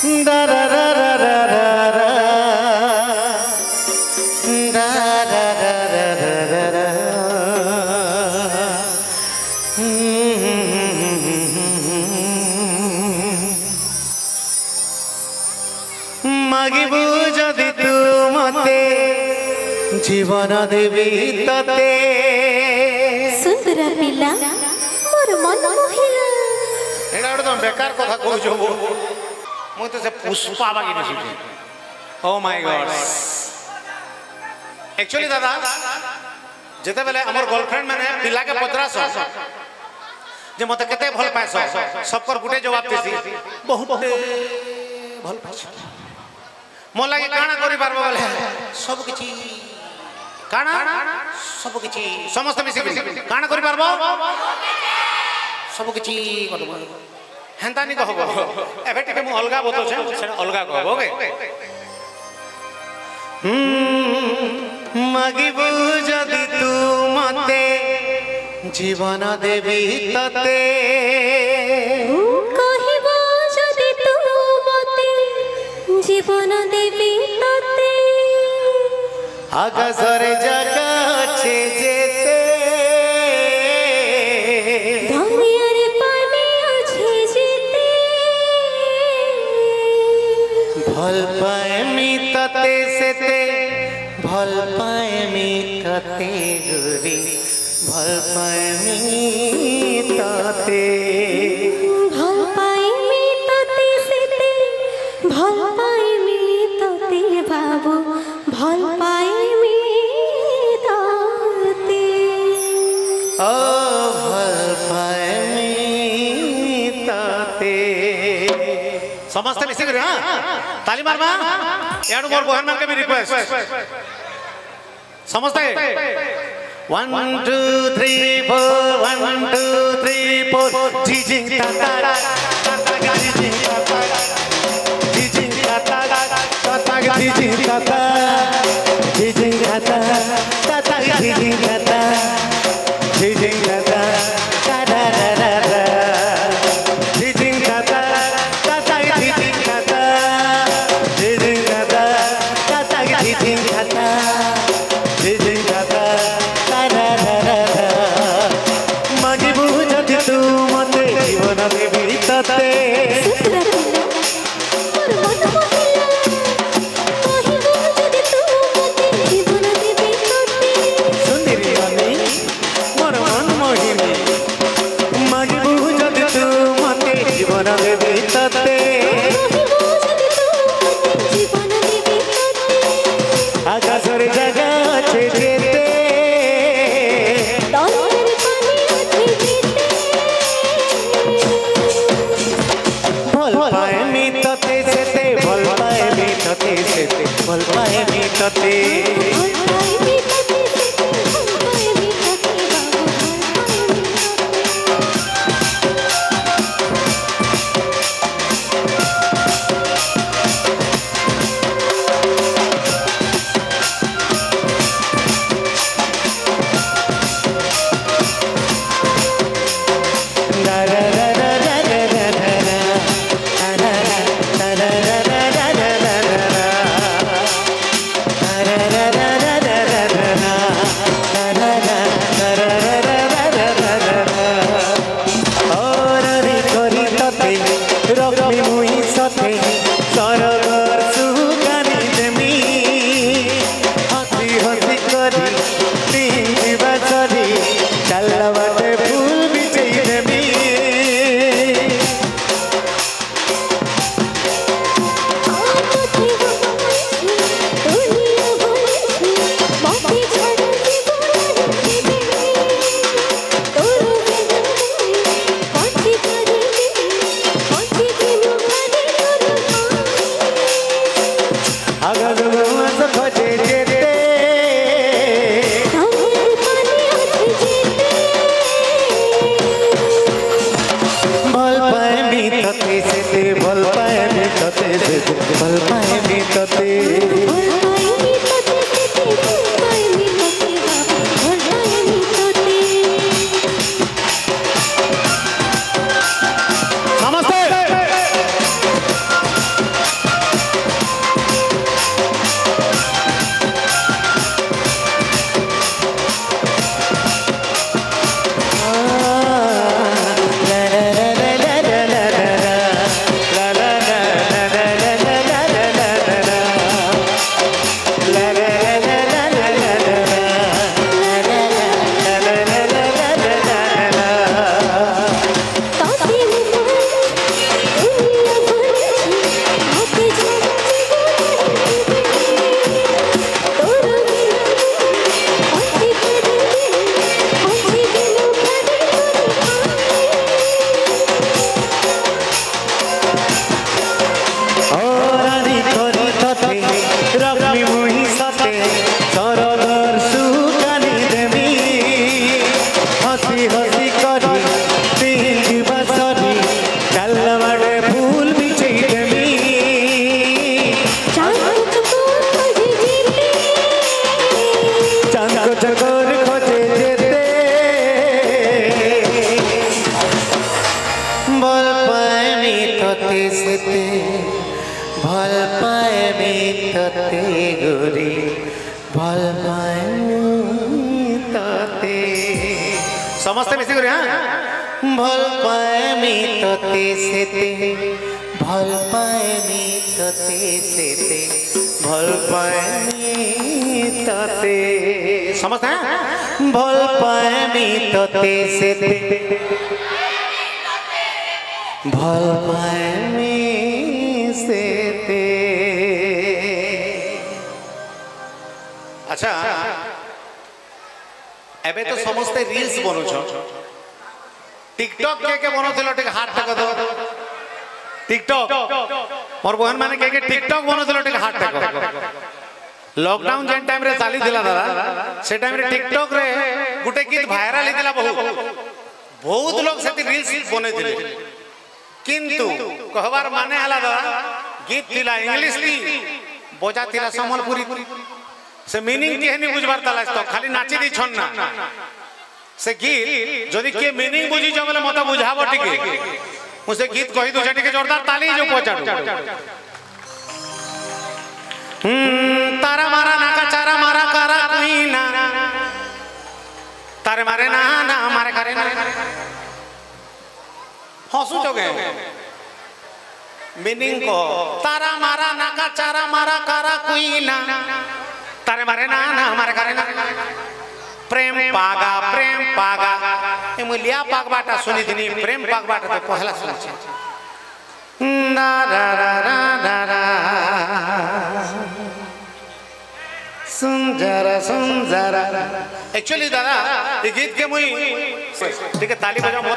Da da da da da da da. Da da da da da da da. मागिबू जदि तू मते जीवन देवी तते सुंदर पिला मोर मन मोहिला एडा तो बेकार कथा कहू जो मु तो से पुष्पा बागी न सुझे ओ माय गॉड एक्चुअली दादा जते बेले हमर गर्लफ्रेंड माने पिला के पतरास जे मते केते भल पाएस सबकर गुटे जवाब देसी बहुत भल पाएस मो लागे काना करि पारबो बोले सब किछि काना सब किछि समस्त मिसी काना करि पारबो सब किछि करबो हेंता नि कहबो एबे टिके मु अलगा बतो छे से अलगा कहबो ओके मागिबू जदि तू मते जीवन देवी तते कहिबो जदि तू मते जीवन देवी तते आकाशरे जगह छे जेते धनियारे पानी अछि जेते भल पाए मी तते सेते भल पाए मी तते गुरी भल पाए मी तते भल पाई मी तते सेते भल पाई मी तते बाबू भल पाई मी तते ओ भल पाए मी तते समस्त मिसी करे हां ताली मारबा याडू मोर बहन मान के भी रिक्वेस्ट समस्त 1 2 3 4 1 2 3 4 जिजिंग ता ता जिजिंग ता ता जिजिंग ता ता जिजिंग ता ता जिजिंग ता ता जिजिंग ता ता जिजिंग ता ता दा दा दा दा जिजिंग ता ता जिजिंग ता ता जिजिंग ता ता जिजिंग ता ता जिजिंग ता ता मागिबू जदि तू मते जीवन देवी तते मोर मन मोहिला कहिबो जदि तू मते जीवन देवी तते सुंदरी वाली मोर मन मोहिनी मागिबू जदि तू मते जीवन देवी तते कहिबो जदि तू मते जीवन देवी तते आकाशरे जगह छे जेते धनियारे पानी अछि जेते भल पाए मी तते सेते भल पाए मी तते सेते भल पाए मी तते भल पाई मी तते सेते भल पाई मी तते बाबू भल पाए मी तते পাইমি তোতে সেতে ভাল পাইমি তোতে গরি ভাল পাইমি তোতে समस्ते मिसी करी हाँ भल पाएमी तोते सेते भल पाएमी तोते सेते भल पाएमी तोते समझते हैं भल पाएमी तोते सेते भल पाएमी सेते। अच्छा एबे तो समस्ते रील्स बनुछ टिकटक के बनोथिलो टिक हाथ टक दो टिकटक मोर बहन माने के टिकटक बनोथिलो टिक हाथ टक लॉकडाउन जेन टाइम रे चाली दिला दादा से टाइम रे टिकटक रे गुटे गीत वायरल हितला बहुत लोग सेति रील्स बने दिले किंतु कहबार माने हला दादा गीत थिला इंग्लिश थी बजा थिला संबलपुरी से मीनिंग के नहीं बुझबार ताला तो खाली नाची दी छन ना से गीत जदी के मीनिंग बुझी जो बोले मत बुझाबो टिके मुसे गीत कहि दो टिके जोरदार ताली जो पहुंचाडू तारा मारा नाका चारा मारा कारा कुईना तारे मारे ना ना मारे करे ना हंसू तो गए मीनिंग को तारा मारा नाका चारा मारा कारा कुईना तारे मारे ना ना हमारे करे ना प्रेम पागा ए मुलिया पाग बाटा सुनी दिनी प्रेम पाग बाटा तो पहला सुन ना रा रा रा रा रा सुन जरा एक्चुअली दादा ये गीत के मुई ठीक है ताली बजाओ मत